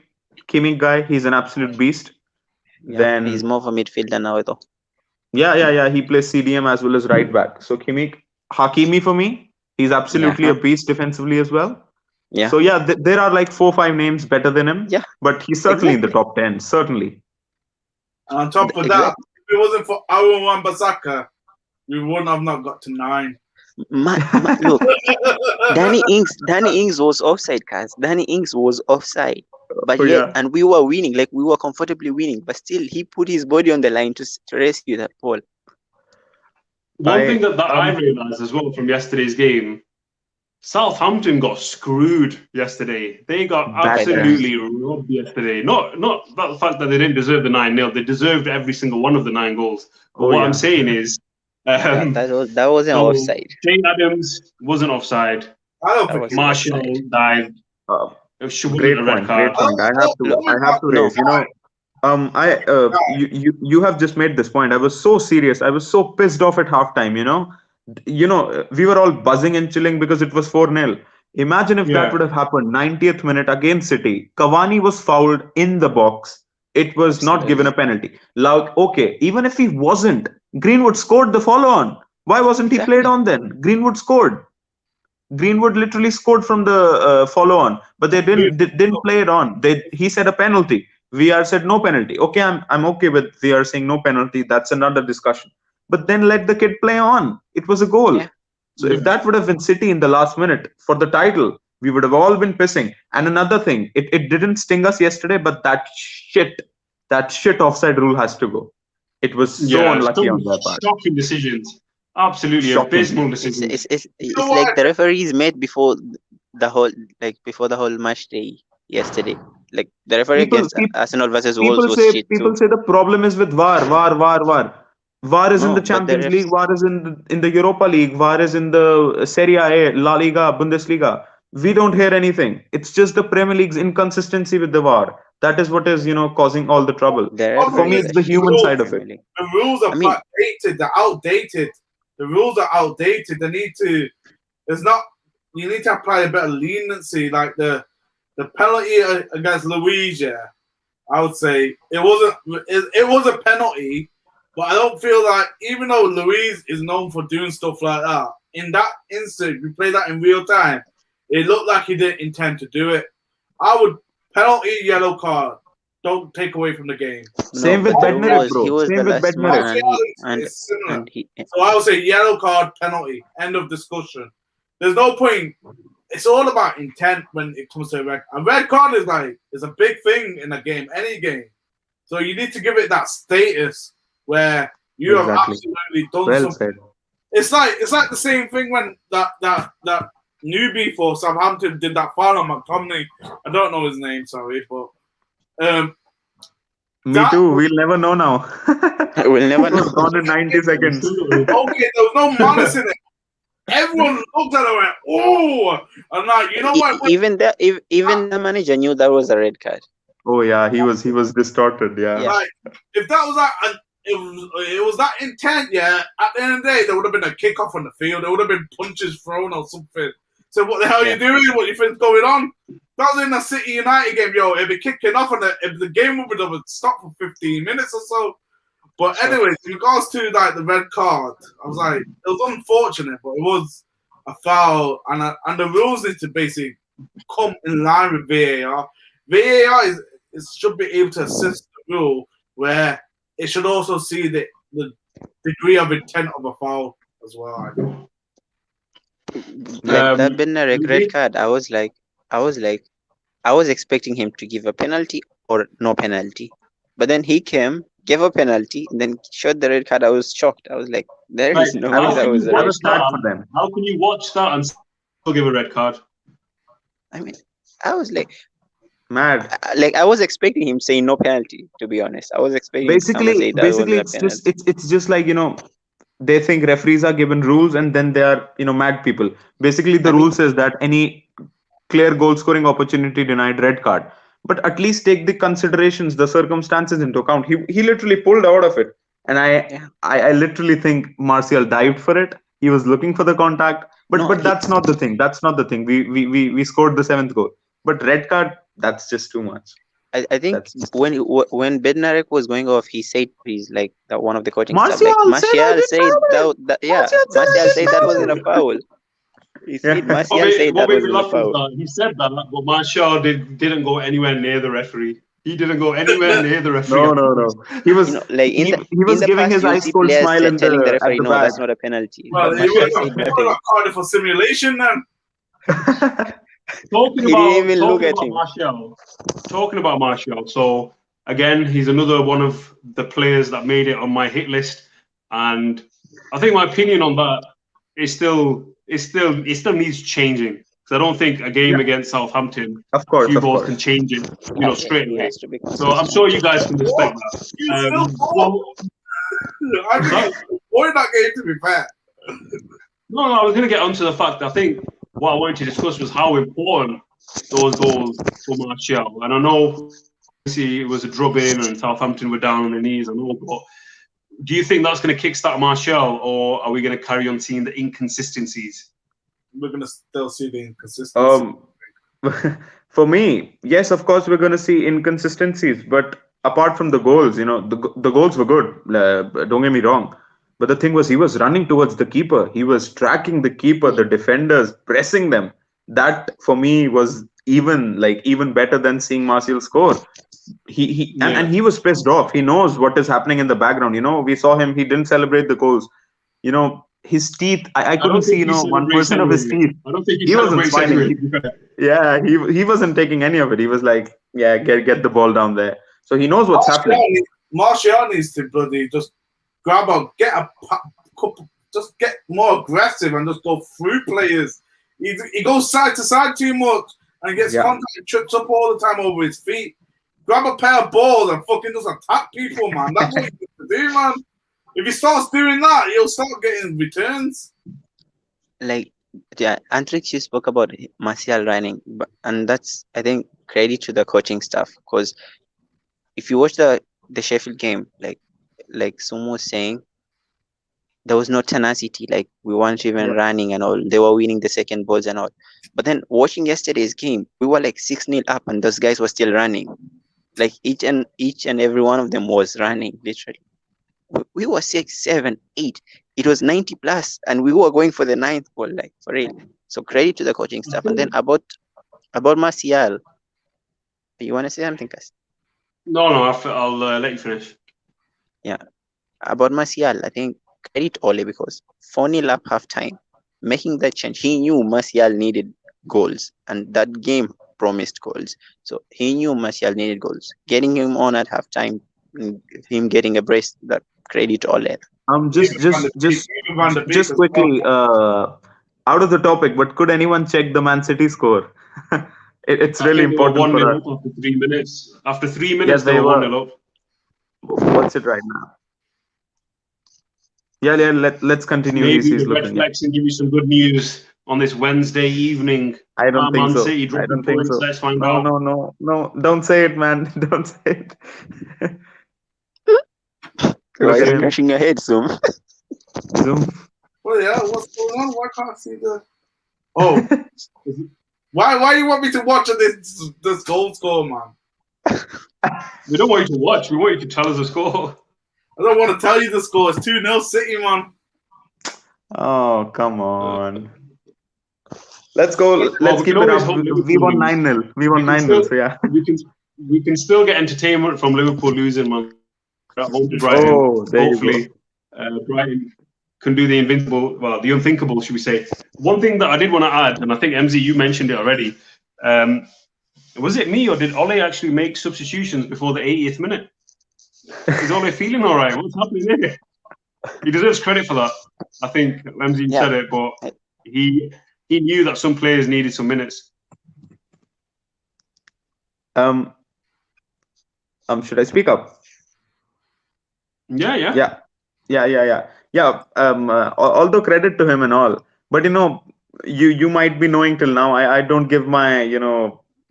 S2: guy. He's an absolute beast.
S4: Yeah,
S2: Then
S4: he's more of a midfielder now though.
S2: yeah. He plays CDM as well as right back. So Hakimi for me, he's absolutely a beast defensively as well.
S4: Yeah.
S2: So yeah, there are like 4-5 names better than him.
S4: Yeah.
S2: But he's certainly in the top 10. Certainly.
S3: And on top of that, if it wasn't for Aaron Wan-Bissaka, we wouldn't have not got to 9.
S4: Look, Danny Ings was offside, guys. Danny Ings was offside, but and we were winning, like we were comfortably winning, but still he put his body on the line to rescue that ball.
S1: One thing that I realized as well from yesterday's game, Southampton got screwed yesterday. They got absolutely robbed yesterday. Not the fact that they didn't deserve the 9-0. They deserved every single one of the 9 goals. But what I'm saying is,
S4: that wasn't offside.
S1: Jane Adams wasn't offside.
S3: I don't think
S1: Martial dived.
S2: Great point. I have to raise. You know, you have just made this point. I was so serious. I was so pissed off at halftime. You know, we were all buzzing and chilling because it was 4-0. Imagine if that would have happened 90th minute against City. Cavani was fouled in the box. It was not given a penalty. Like, okay, even if he wasn't, Greenwood scored the follow-on. Why wasn't he played on then? Greenwood scored. Greenwood literally scored from the follow-on, but they didn't play it on. He said a penalty. VR said no penalty. Okay, I'm okay with VR saying no penalty. That's another discussion. But then let the kid play on. It was a goal. Yeah. So if that would have been City in the last minute for the title, we would have all been pissing. And another thing, it didn't sting us yesterday, but that shit offside rule has to go. It was so unlucky on their part.
S1: Shocking decisions. Absolutely abysmal decisions.
S4: It's like the referees made before the whole match day yesterday. Like the referee against Arsenal versus Wolves was shit too.
S2: People say the problem is with VAR. VAR is in the Champions League. VAR is in the Europa League. VAR is in the Serie A, La Liga, Bundesliga. We don't hear anything. It's just the Premier League's inconsistency with the VAR. That is what is causing all the trouble. For me, it's the human side of it.
S3: The rules are outdated. They're outdated. The rules are outdated. You need to apply a better leniency. Like the penalty against Louisa, I would say it was a penalty, but I don't feel like, even though Louise is known for doing stuff like that, in that instant, we play that in real time. It looked like he didn't intend to do it. I would penalty, yellow card. Don't take away from the game.
S2: Same with
S4: but
S2: Bednarik,
S4: he
S2: bro.
S4: was
S2: Same
S4: the
S2: with
S4: last man,
S2: Bednarik.
S3: It's similar.
S4: and he
S3: So I would say yellow card, penalty. End of discussion. There's no point. It's all about intent when it comes to a red card is a big thing in a game, any game. So you need to give it that status where you have absolutely done
S2: Well
S3: something.
S2: said.
S3: It's like the same thing when that newbie for Southampton did that foul on McTominay. I don't know his name, sorry, but
S2: Me too. We'll never know now.
S4: will never know.
S2: Gone in 90 seconds.
S3: okay, there was no malice in it. Everyone looked at it and went, "Oh!" I'm like, you know what?
S4: Even the manager knew that was a red card.
S2: Oh yeah, he was distorted. Yeah.
S3: Like, if that was that, it was that intent. Yeah. At the end of the day, there would have been a kickoff on the field. There would have been punches thrown or something. So what the hell are you doing? What you think's going on? That was in a City United game, yo. It'd be kicking off, and if the game would have stopped for 15 minutes or so. But anyway, in regards to like the red card, I was like, it was unfortunate, but it was a foul, and the rules need to basically come in line with VAR. VAR should be able to assist the rule where it should also see the degree of intent of a foul as well. I think.
S4: Like that Bednarik red card, I was expecting him to give a penalty or no penalty, but then he came, gave a penalty, and then showed the red card. I was shocked. I was like, there is no way that was a red card.
S1: How can you watch that and still give a red card?
S4: I mean, I was like,
S2: mad.
S4: Like I was expecting him saying no penalty. To be honest, I was expecting
S2: basically it's just like, you know, they think referees are given rules and then they are, you know, mad people. Basically, the rule says that any clear goal scoring opportunity denied, red card. But at least take the considerations, the circumstances into account. He literally pulled out of it, and I literally think Martial dived for it. He was looking for the contact, but that's not the thing. That's not the thing. We scored the 7th goal, but red card, that's just too much.
S4: I think when Bednarik was going off, he said he's like that one of the coaching
S2: Martial
S4: staff. Like, Martial said
S2: Martial
S4: said that wasn't a foul. He said Martial said that wasn't a foul.
S1: He said that, but Martial didn't go anywhere near the referee. He didn't go anywhere near the referee.
S2: No. He was
S4: like
S2: he was giving his ice cold smile and
S4: telling the referee,
S2: at the
S4: no,
S2: back.
S4: that's not a penalty.
S3: Well, you got carded for simulation then.
S1: Talking about Martial. So again, he's another one of the players that made it on my hit list, and I think my opinion on that is still needs changing. Because I don't think a game against Southampton,
S2: of course,
S1: few goals can change it, straight away. So I'm sure you guys can respect that.
S3: I think avoid that game, to be fair.
S1: No, I was going to get onto the fact that I think what I wanted to discuss was how important those goals for Martial. And I know obviously it was a drubbing and Southampton were down on their knees, I know, but do you think that's going to kickstart Martial, or are we going to carry on seeing the inconsistencies?
S3: We're going to still see the inconsistencies.
S2: For me, yes, of course, we're going to see inconsistencies. But apart from the goals, you know, the goals were good. Don't get me wrong. But the thing was, he was running towards the keeper. He was tracking the keeper, the defenders, pressing them. That, for me, was even better than seeing Martial score. And he was pissed off. He knows what is happening in the background. You know, we saw him. He didn't celebrate the goals. You know, his teeth. I couldn't see, 1% of his teeth.
S1: I don't think
S2: he wasn't smiling. He wasn't taking any of it. He was like, get the ball down there. So he knows what's happening.
S3: Martial needs to bloody just grab get a couple, just get more aggressive and just go through players. He goes side to side too much and gets contact and trips up all the time over his feet. Grab a pair of balls and fucking just attack people, man. That's what he needs to do, man. If he starts doing that, he'll start getting returns.
S4: Like, Antrix, you spoke about Martial running, and that's, I think, credit to the coaching staff, because if you watch the Sheffield game, like Sumo was saying, there was no tenacity. Like, we weren't even running and all. They were winning the second balls and all. But then watching yesterday's game, we were like 6-0 up, and those guys were still running. Like each and every one of them was running, literally. We were 6, 7, 8, it was 90 plus, and we were going for the ninth goal, like for real. So credit to the coaching staff. And then about Martial, you want to say something, Cas?
S1: No, no, I'll let you finish.
S4: Yeah, about Martial, I think credit Ole because 4-0 up half time, making that change. He knew Martial needed goals, and that game promised goals. So he knew Martial needed goals. Getting him on at half time, him getting a brace, that credit Ole.
S2: Just
S3: Even Van de
S2: just
S3: Beek,
S2: just
S3: even Van de Beek
S2: just
S3: as well.
S2: quickly, out of the topic, but could anyone check the Man City score? It's
S1: I
S2: really
S1: think they were
S2: important
S1: 1
S2: for
S1: 0
S2: us.
S1: up after 3 minutes. After 3 minutes,
S2: Yes,
S1: they
S2: they
S1: were 1
S2: were.
S1: 0 up.
S2: What's it right now? Yeah, yeah. Let's continue.
S1: Maybe
S2: He's
S1: the
S2: looking. Yeah.
S1: RedFlex and give you some good news on this Wednesday evening.
S2: I don't think
S1: Man
S2: so.
S1: City
S2: I
S1: dropping
S2: don't think
S1: points.
S2: so.
S1: Let's find
S2: No,
S1: out.
S2: no, no, no. Don't say it, man. Don't say it.
S4: Why
S2: Look
S4: are
S2: at
S4: you
S2: him.
S4: crashing your head, Zoom?
S2: Zoom.
S3: Well, yeah, what's going on? Why can't I see the? Oh, why you want me to watch this goal score, man?
S1: We don't want you to watch. We want you to tell us the score.
S3: I don't want to tell you the score. It's 2-0 City, man.
S2: Oh, come on. Let's go.
S1: Well,
S2: Let's
S1: we
S2: keep
S1: can
S2: it
S1: always
S2: up.
S1: hope
S2: We
S1: Liverpool
S2: won
S1: lose.
S2: 9-0. We
S1: We
S2: won
S1: can
S2: 9-0.
S1: still
S2: So yeah.
S1: we can still get entertainment from Liverpool losing, man. At home to Brighton.
S2: Oh, there you go.
S1: Hopefully, Brighton can do the invincible, well, the unthinkable, should we say? One thing that I did want to add, and I think MZ, you mentioned it already. Was it me or did Ole actually make substitutions before the 80th minute? Is Ole feeling all right? What's happening there? He deserves credit for that. I think MZ
S4: Yeah.
S1: said it, but he knew that some players needed some minutes.
S2: Should I speak up?
S1: Yeah.
S2: Yeah. Although credit to him and all, but you might be knowing till now. I don't give my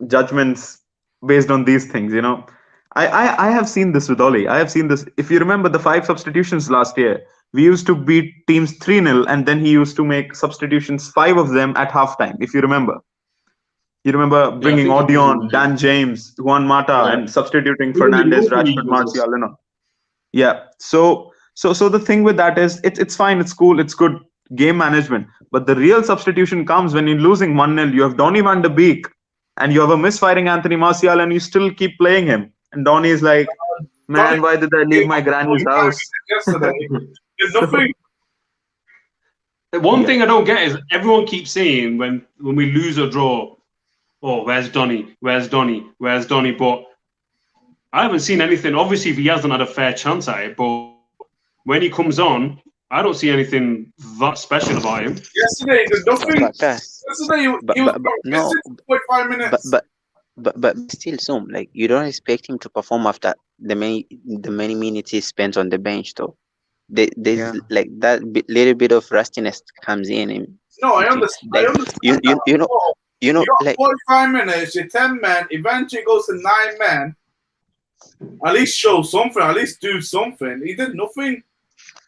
S2: judgments based on these things. I have seen this with Oli. I have seen this. If you remember the 5 substitutions last year, we used to beat teams 3-0, and then he used to make substitutions, 5 of them at halftime. If you remember. You remember
S1: Yeah, I
S2: bringing
S1: think I do
S2: Odion,
S1: remember.
S2: Dan James, Juan Mata,
S1: Yeah.
S2: and substituting
S1: Even the
S2: Fernandez,
S1: Europa League
S2: Rashford,
S1: was this.
S2: Martial. Yeah. So the thing with that is it's fine, it's cool, it's good game management. But the real substitution comes when you're losing 1-0. You have Donny van de Beek and you have a misfiring Anthony Martial, and you still keep playing him. And Donny is like, man, why did I leave my granny's house?
S3: Yesterday, did nothing.
S1: One thing I don't get is everyone keeps saying when we lose or draw, oh, where's Donny? Where's Donny? Where's Donny? But I haven't seen anything. Obviously, if he hasn't had a fair chance at it, but when he comes on, I don't see anything that special about him.
S3: Yesterday, did nothing.
S4: Guys,
S3: Yesterday, he was
S4: no,
S3: 45 minutes.
S4: but still, Zoom, like you don't expect him to perform after the many minutes he spent on the bench, though. There's like that little bit of rustiness comes in.
S3: No, I understand.
S4: Like,
S3: I understand.
S4: you know,
S3: got
S4: like
S3: 45 minutes, you're 10 men, eventually goes to 9 men. At least show something, at least do something. He did nothing.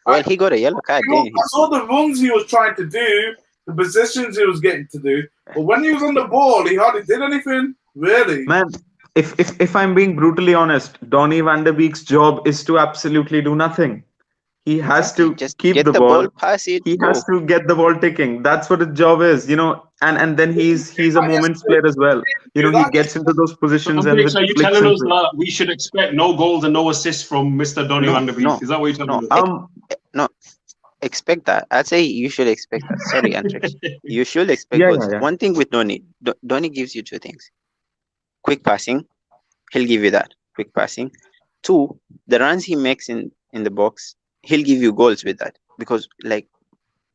S4: well, he got a yellow card.
S3: I saw the runs he was trying to do, the positions he was getting to do, but when he was on the ball, he hardly did anything, really.
S2: Man, if I'm being brutally honest, Donny van de Beek's job is to absolutely do nothing. He has to
S4: just
S2: keep
S4: get
S2: the ball.
S4: pass it.
S2: He has to get the ball ticking. That's what his job is, and then he's a moments player as well. He gets into those positions and
S1: So are you telling us that we should expect no goals and no assists from Mr. Donny van de Beek? Is that what you're telling us?
S4: No, expect that. I'd say you should expect that. Sorry, Antrix. You should expect goals.
S2: Yeah.
S4: One thing with Donny, Donny gives you 2 things. Quick passing, he'll give you that. Quick passing. 2, the runs he makes in the box, he'll give you goals with that, because like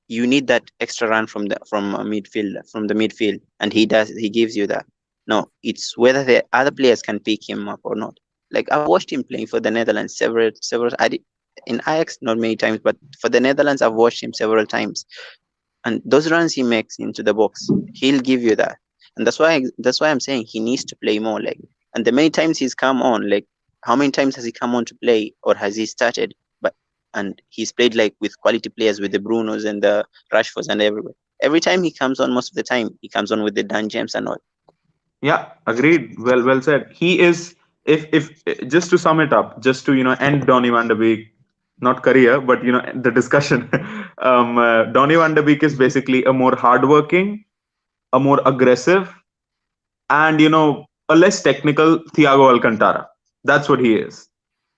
S4: you need that extra run from the midfield, and he gives you that. No, it's whether the other players can pick him up or not. Like I've watched him playing for the Netherlands several. I did in Ajax not many times, but for the Netherlands I've watched him several times, and those runs he makes into the box, he'll give you that. And that's why I'm saying he needs to play more. Like, and the many times he's come on, like how many times has he come on to play, or has he started? And he's played like with quality players, with the Brunos and the Rashfords and everywhere. Every time he comes on, most of the time he comes on with the Dan James and all.
S2: Yeah, agreed. Well said. He is, if just to sum it up, just to end Donny van de Beek. not career, but the discussion. Donny van de Beek is basically a more hardworking, a more aggressive, and a less technical Thiago Alcantara. That's what he is.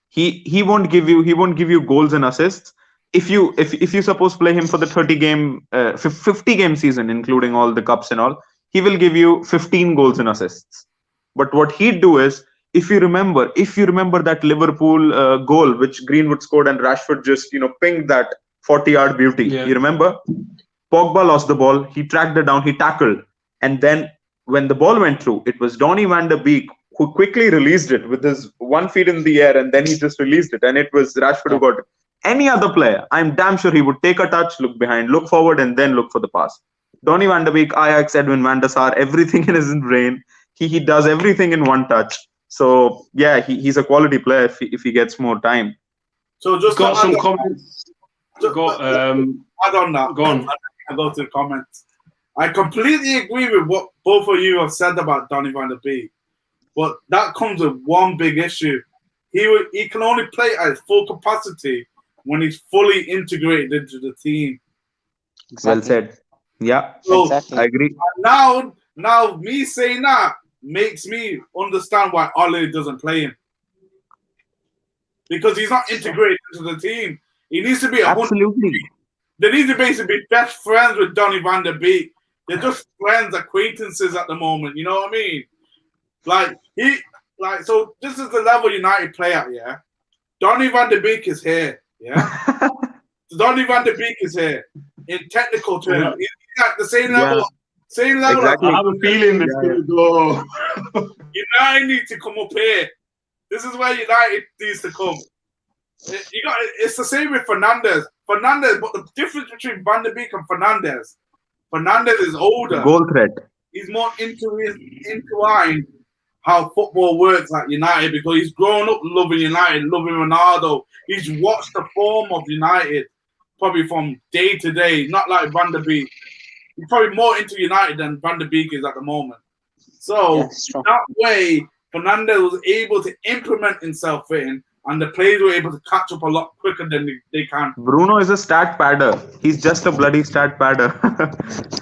S2: He won't give you goals and assists. If you suppose play him for the 50 game season, including all the cups and all, he will give you 15 goals and assists. But what he'd do is, if you remember that Liverpool goal which Greenwood scored and Rashford just pinged that 40-yard beauty.
S1: Yeah.
S2: You remember? Pogba lost the ball. He tracked it down. He tackled, and then when the ball went through, it was Donny van de Beek who quickly released it with his 1 foot in the air, and then he just released it, and it was Rashford who got it. Any other player, I'm damn sure he would take a touch, look behind, look forward, and then look for the pass. Donny van de Beek, Ajax, Edwin van der Sar, everything in his brain. He does everything in one touch. So yeah, he's a quality player if he gets more time.
S3: So just
S1: Got
S3: to
S1: some
S3: add on-
S1: comments.
S3: add on that.
S1: Go on.
S3: I go to the comments. I completely agree with what both of you have said about Donny van de Beek, but that comes with one big issue. He can only play at full capacity when he's fully integrated into the team.
S2: Well said. Yeah,
S3: So
S4: Exactly.
S2: I agree.
S3: now me saying that makes me understand why Ole doesn't play him, because he's not integrated into the team. He needs to be 100.
S2: Absolutely.
S3: They need to basically be best friends with Donny van de Beek. They're just friends, acquaintances at the moment. You know what I mean? So this is the level United play at, yeah? Donny van de Beek is here, yeah? Donny van de Beek is here. In technical terms, he's at the same level.
S2: Yeah.
S3: Same level.
S2: Exactly.
S1: I have a feeling it's going to go.
S3: United need to come up here. This is where United needs to come. It's the same with Fernandes. But the difference between Van de Beek and Fernandes is older.
S2: Goal threat.
S3: He's more entwined how football works at United, because he's grown up loving United, loving Ronaldo. He's watched the form of United probably from day to day, not like Van de Beek. He's probably more into United than Van de Beek is at the moment. So
S4: Yeah, it's true.
S3: that way, Fernandes was able to implement himself in, and the players were able to catch up a lot quicker than they can.
S2: Bruno is a stat padder. He's just a bloody stat padder.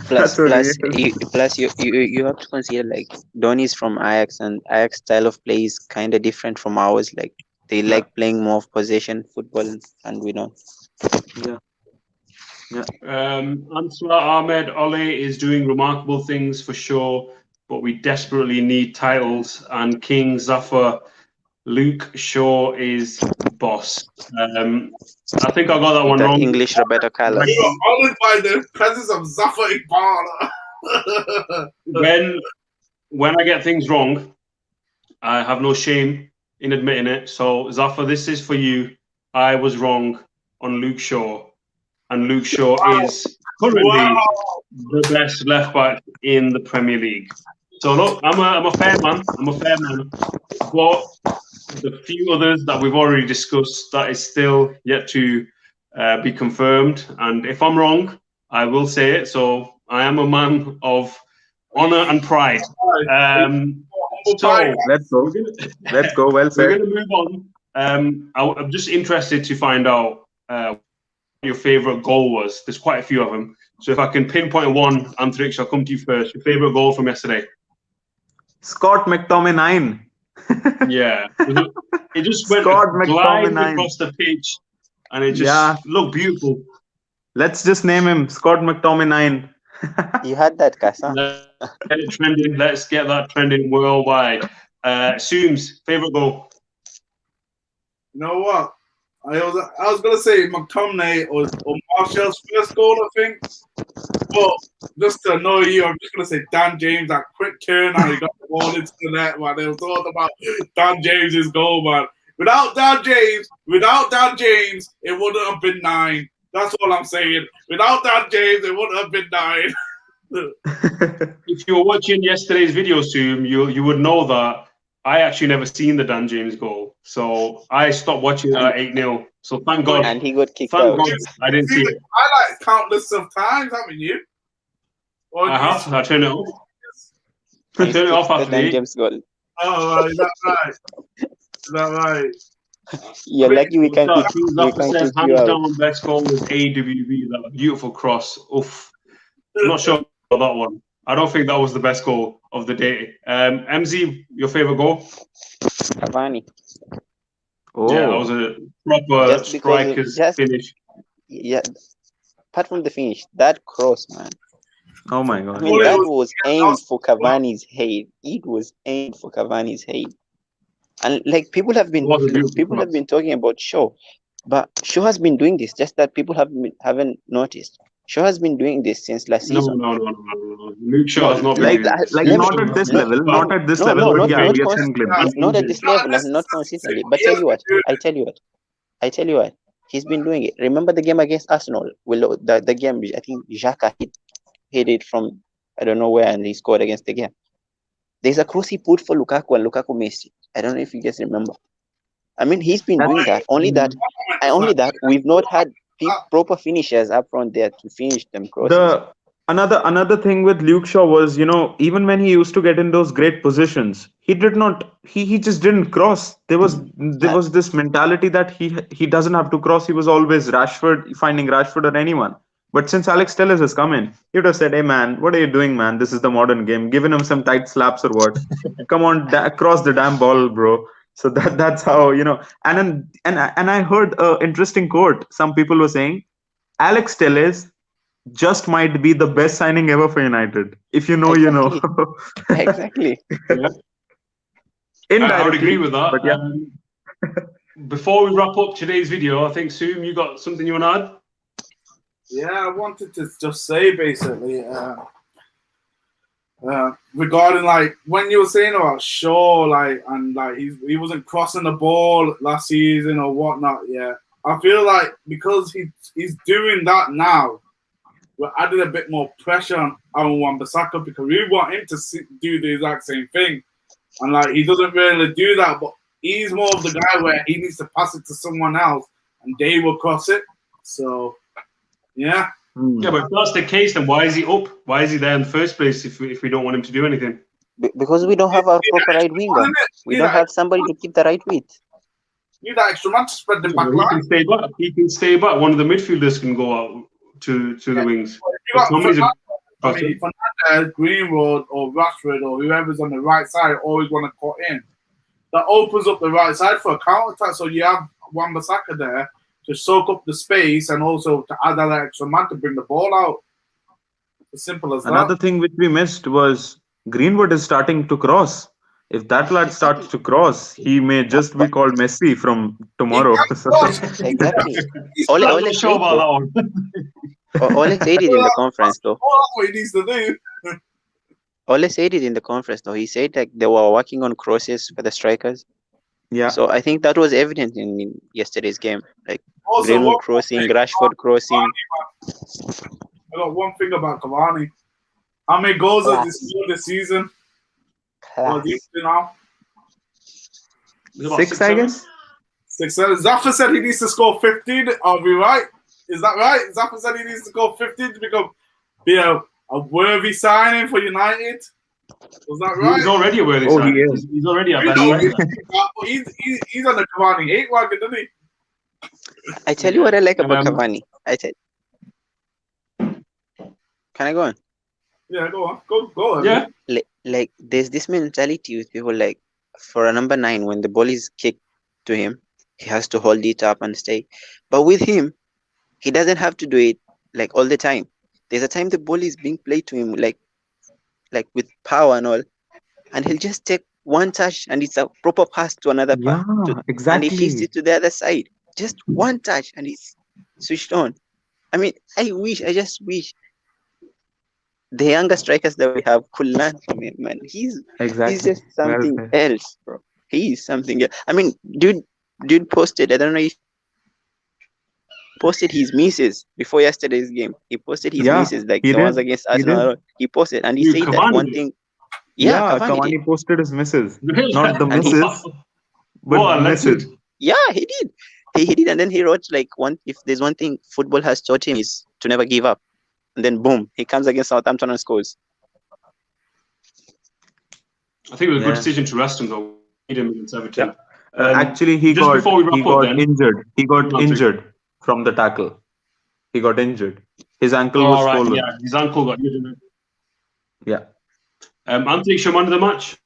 S4: Plus,
S2: That's what he is.
S4: you have to consider, like, Donny's from Ajax, and Ajax style of play is kind of different from ours. Like, they like playing more of possession football, and we don't.
S1: Ansar Ahmed, Ole is doing remarkable things for sure, but we desperately need titles. And King Zafar, Luke Shaw is boss. I think I got that one
S4: That
S1: wrong.
S4: English Roberto Carlos.
S3: We were honored by the presence of Zafar Iqbal.
S1: When I get things wrong, I have no shame in admitting it. So Zafar, this is for you. I was wrong on Luke Shaw, and Luke Shaw is currently the best left back in the Premier League. So look, I'm a fair man. But the few others that we've already discussed, that is still yet to be confirmed. And if I'm wrong, I will say it. So I am a man of honor and pride. So
S2: Let's go. Let's go. Well
S1: we're
S2: said.
S1: going to move on. I'm just interested to find out what your favourite goal was. There's quite a few of them. So if I can pinpoint one, Antrix, I'll come to you first. Your favourite goal from yesterday?
S2: Scott McTominay 9.
S1: Yeah. It just went
S2: Scott
S1: gliding
S2: McTominay.
S1: across the pitch, and it just looked beautiful.
S2: Let's just name him Scott McTominay 9.
S4: You had that, Kasa.
S1: Let's get it trending. Let's get that trending worldwide. Sooms, favourite goal?
S3: You know what? I was gonna say McTominay or Martial's first goal, I think. But just to annoy you, I'm just gonna say Dan James, that quick turn and he got the ball into the net, man. They were talking about Dan James's goal, man. Without Dan James, it wouldn't have been 9. That's all I'm saying. Without Dan James, it wouldn't have been 9.
S1: If you were watching yesterday's video, Soom, you would know that I actually never seen the Dan James goal. So I stopped watching at 8-0. So thank God.
S4: And he got kicked
S1: Thank
S4: out.
S1: God I didn't see it.
S3: I like countless of times, haven't you? Or
S1: I have. I turned it off. I
S4: He
S1: turned it off
S4: kicked the
S1: after
S4: Dan
S1: the
S4: James goal.
S3: Oh, is that right? Is that right?
S4: You're lucky we can't
S1: What's
S4: kick,
S1: that?
S4: we
S1: Zaffa
S4: can't
S1: says,
S4: kick you
S1: hands
S4: out.
S1: down, best goal was AWB. That beautiful cross. Oof. I'm not sure about that one. I don't think that was the best goal of the day. MZ, your favorite goal?
S4: Cavani.
S1: Yeah, that
S2: Oh,
S1: was a proper
S4: Just because of,
S1: striker's
S4: just
S1: finish.
S4: yeah, apart from the finish, that cross, man.
S2: oh my
S4: I
S2: God.
S4: mean,
S3: Only
S4: that
S3: was
S4: was aimed for Cavani's head. It was aimed for Cavani's head. And like
S1: It was a beautiful
S4: people have
S1: cross.
S4: been talking about Shaw, but Shaw has been doing this. Just that people haven't noticed. Shaw has been doing this since last
S1: No,
S4: season.
S1: no, no, no, no, no. Luke Shaw
S4: No,
S1: has not been
S2: Like,
S1: doing this.
S2: like
S1: Luke
S4: let me
S2: not
S1: Shaw
S2: at
S1: has
S2: this
S1: been
S4: no
S2: level,
S1: bad.
S2: not at this
S4: no
S2: level,
S4: no
S2: but
S4: not
S2: yeah, he
S4: not
S2: gets
S4: cons-
S2: in glimpses.
S4: not at
S1: Injured.
S4: this level and not consistently. But tell you what, I'll tell you what, he's been doing it. Remember the game against Arsenal? Well, the game I think Xhaka hit it from I don't know where and he scored against the game. There's a cross he put for Lukaku and Lukaku missed it. I don't know if you guys remember. I mean, he's been doing that. Only that we've not had proper finishers up front there to finish them crosses.
S2: The another thing with Luke Shaw was, even when he used to get in those great positions, he did not he just didn't cross. There was this mentality that he doesn't have to cross. He was always finding Rashford or anyone. But since Alex Telles has come in, he would have said, "Hey man, what are you doing, man? This is the modern game." Giving him some tight slaps or what? Come on, cross the damn ball, bro. So that's how And I heard an interesting quote. Some people were saying Alex Telles just might be the best signing ever for United. If you know, you know.
S4: Exactly.
S1: Yeah, I would agree
S2: Indirectly,
S1: with that.
S2: but yeah.
S1: Before we wrap up today's video, I think, Soom, you got something you want to add?
S3: Yeah, I wanted to just say basically regarding like when you were saying about Shaw, like and like he wasn't crossing the ball last season or whatnot. Yeah, I feel like because he's doing that now, we're adding a bit more pressure on Wan-Bissaka because we want him to do the exact same thing, and like he doesn't really do that. But he's more of the guy where he needs to pass it to someone else and they will cross it. So yeah.
S1: Yeah, but if that's the case, then why is he up? Why is he there in the first place if we don't want him to do anything?
S4: Because we don't have a proper right winger. We don't have somebody to keep the right width.
S3: Need that extra man to spread the back
S1: He can stay back. He can stay back. One of the midfielders can go out to the wings.
S3: Fernandez, Greenwood, or Rashford, or whoever's on the right side always want to cut in. That opens up the right side for a counter attack. So you have Wan-Bissaka there to soak up the space and also to add that extra man to bring the ball out. As simple as
S2: Another
S3: that.
S2: thing which we missed was Greenwood is starting to cross. If that lad starts to cross, he may just be called Messi from tomorrow.
S4: Exactly. Ole
S1: Sure about that one.
S4: Ole said it in the conference though.
S3: That's what he needs to do.
S4: Ole said it in the conference though. He said like they were working on crosses for the strikers.
S2: Yeah.
S4: So I think that was evident in yesterday's game. Like
S3: Also,
S4: Greenwood crossing, Rashford crossing.
S3: I got one thing about Cavani. How many goals has he scored this season? What is he now?
S2: 6, I guess.
S3: 6, 7. Zaffa said he needs to score 15. Are we right? Is that right? Zaffa said he needs to score 15 to be a worthy signing for United. Was that right?
S1: He's already a worthy signing. He is. He's already a best striker.
S3: He's on the Cavani hate wagon, isn't he?
S4: I tell you what I like about Cavani. Can I go on?
S3: Yeah, go on. Go on.
S1: Yeah.
S4: Like there's this mentality with people like for a number 9 when the ball is kicked to him, he has to hold it up and stay. But with him, he doesn't have to do it like all the time. There's a time the ball is being played to him like with power and all, and he'll just take one touch and it's a proper pass to another pass.
S2: Exactly.
S4: And he feeds it to the other side. Just one touch and it's switched on. I mean, I just wish the younger strikers that we have could learn from him, man. He's just something else, bro. He's something else. I mean, dude posted, I don't know if posted his misses before yesterday's game. He posted his misses, like the ones against Arsenal. He posted and he said that one thing. Yeah,
S2: Cavani posted his misses. Not the misses, but the misses.
S4: Yeah, he did. He did, and then he wrote like if there's one thing football has taught him is to never give up. And then boom, he comes against Southampton and scores.
S1: I think it was a good decision to rest him though. Need him against Everton.
S2: Actually, he
S1: just
S2: got
S1: before we wrap up, then
S2: injured. He got
S1: Anthony.
S2: injured from the tackle. He got injured. His ankle
S1: All
S2: was
S1: right,
S2: swollen.
S1: yeah, his ankle got injured.
S2: Yeah.
S1: Anthony, your man of the match.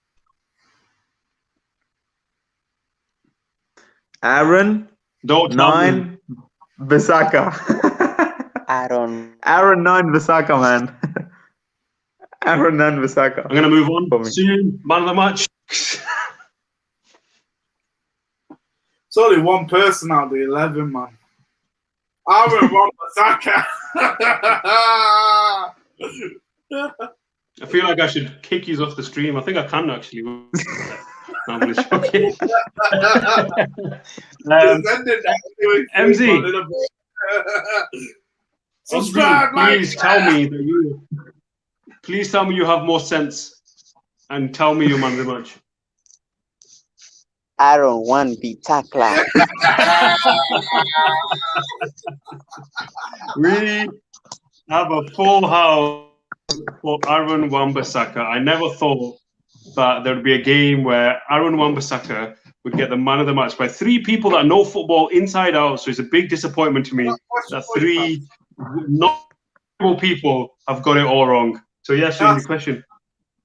S2: Aaron
S1: Don't tell me.
S2: 9 Bissaka.
S4: Aaron.
S2: Aaron 9 Bissaka, man. Aaron 9 Bissaka.
S1: I'm gonna move on.
S2: For me.
S1: Soon, man of the match.
S3: It's only one person out of the 11, man. Aaron Wan-Bissaka.
S1: I feel like I should kick you off the stream. I think I can actually. No, I'm only joking. MZ.
S3: Subscribe,
S1: please tell me that you. Please tell me you have more sense, and tell me your man of the match.
S4: Aaron Wan-Bissaka.
S1: We have a full house for Aaron Wan-Bissaka. I never thought that there would be a game where Aaron Wan-Bissaka would get the man of the match by 3 people that know football inside out. So it's a big disappointment to me that 3 not people have got it all wrong. So yes, the question.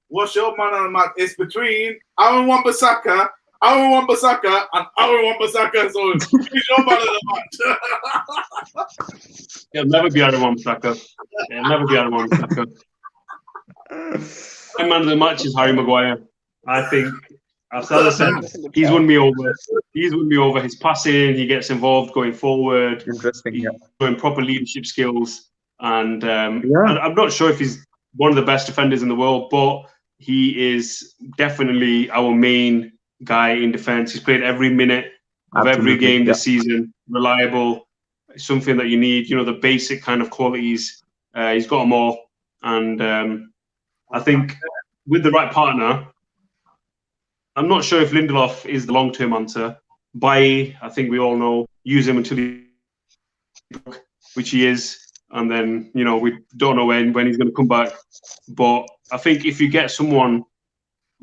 S3: What's your man of the match? It's between Aaron Wan-Bissaka, Aaron Wan-Bissaka, and Aaron Wan-Bissaka. So he's your man of the match.
S1: It'll never be Aaron Wan-Bissaka. It'll never be Aaron Wan-Bissaka. My man of the match is Harry Maguire. I think, as Salah said, he's won me over. He's won me over. His passing, he gets involved going forward.
S2: Interesting, yeah.
S1: Showing proper leadership skills. And I'm not sure if he's one of the best defenders in the world, but he is definitely our main guy in defense. He's played every minute of every game this season. Reliable, something that you need. You know, the basic kind of qualities. He's got them all, and I think with the right partner, I'm not sure if Lindelof is the long-term answer. Bailly, I think we all know, use him until he, which he is. And then, you know, we don't know when he's going to come back. But I think if you get someone,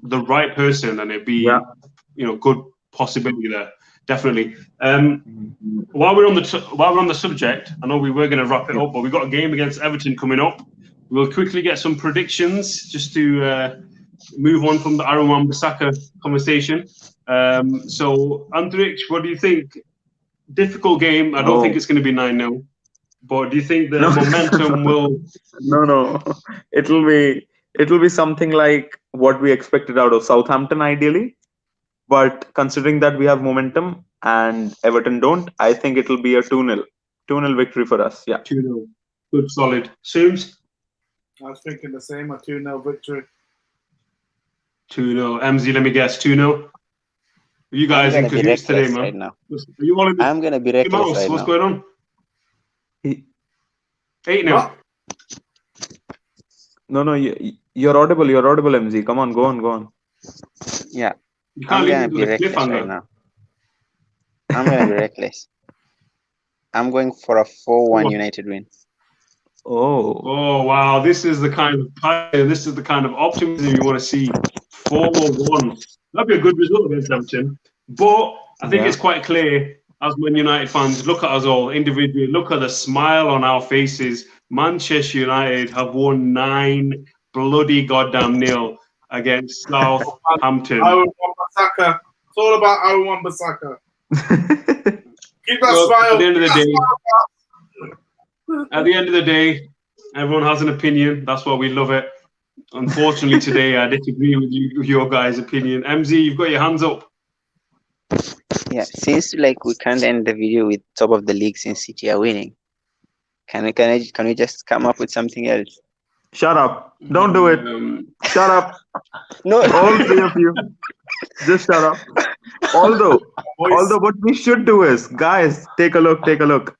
S1: the right person, then it'd be, you know, good possibility there. Definitely. While we're on the subject, I know we were going to wrap it up, but we've got a game against Everton coming up. We'll quickly get some predictions just to move on from the Aaron Wan-Bissaka conversation. So, Andrich, what do you think? Difficult game. I don't think it's going to be 9-0. But do you think the momentum will?
S2: No. It'll be something like what we expected out of Southampton, ideally. But considering that we have momentum and Everton don't, I think it'll be a 2-0 victory for us. Yeah.
S1: 2-0. Good, solid. Sooms?
S3: I was thinking the same, a 2-0 victory.
S1: 2-0. MZ, let me guess, 2-0. You guys in cahoots today, man.
S4: Right now.
S1: Are you all in
S4: I'm going to be reckless right
S1: What's
S4: now.
S1: going on? 8-0.
S2: No, you're audible, MZ. Come on, go on.
S4: Yeah.
S1: You
S4: I'm
S1: can't
S4: going to
S1: leave
S4: be
S1: it to the
S4: reckless right
S1: cliffhanger.
S4: now. I'm going to be reckless. I'm going for a 4-1 United win.
S2: Oh,
S1: wow. This is the kind of optimism you want to see. 4-1. That'd be a good result against Everton. But I think it's quite clear, as Man United fans, look at us all individually, look at the smile on our faces. Manchester United have won 9 bloody goddamn nil against Southampton.
S3: Aaron Wan-Bissaka. It's all about Aaron Wan-Bissaka. Keep that
S1: Look,
S3: smile.
S1: at the end of the day, everyone has an opinion. That's why we love it. Unfortunately, today I disagree with your guys' opinion. MZ, you've got your hands up.
S4: Yeah, since like we can't end the video with top of the league since City are winning, can we just come up with something else?
S2: Shut up! Don't do it. Shut up!
S4: No,
S2: All 3 of you, just shut up. Although what we should do is, guys, take a look.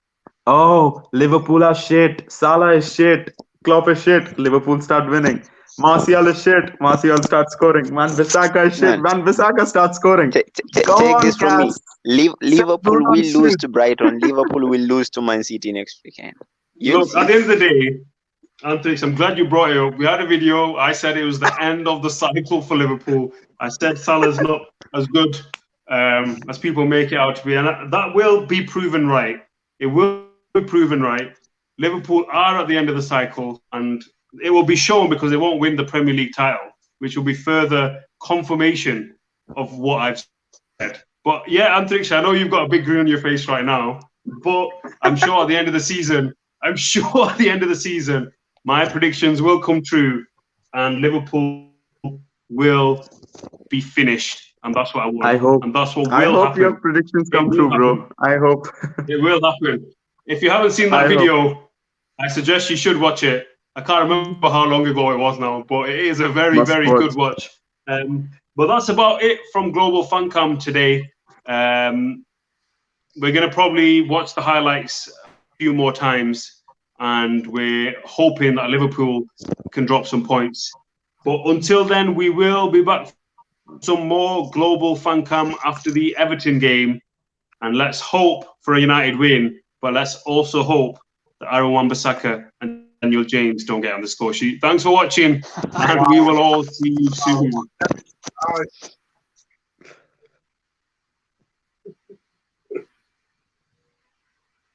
S2: Oh, Liverpool are shit. Salah is shit. Klopp is shit. Liverpool start winning. Martial is shit. Martial starts scoring. Wan-Bissaka is shit. Wan-Bissaka starts scoring.
S4: take this from me. Liverpool will lose to Brighton. Liverpool will lose to Man City next weekend.
S1: Look, at the end of the day, Antrix, I'm glad you brought it up. We had a video. I said it was the end of the cycle for Liverpool. I said Salah's not as good as people make it out to be, and that will be proven right. It will be proven right. Liverpool are at the end of the cycle, and it will be shown because they won't win the Premier League title, which will be further confirmation of what I've said. But yeah, Antrix, I know you've got a big grin on your face right now, but I'm sure at the end of the season, my predictions will come true, and Liverpool will be finished, and that's what I want.
S2: I hope.
S1: And that's what will
S2: I hope
S1: happen.
S2: your predictions come true, bro. I hope.
S1: It will happen. If you haven't seen that video, I suggest you should watch it. I can't remember how long ago it was now, but it is a very, very good watch. But that's about it from Global Fan Cam today. We're going to probably watch the highlights a few more times, and we're hoping that Liverpool can drop some points. But until then, we will be back for some more Global Fan Cam after the Everton game. And let's hope for a United win, but let's also hope that Aaron Wan-Bissaka and Daniel James don't get on the score sheet. Thanks for watching, and we will all see you soon.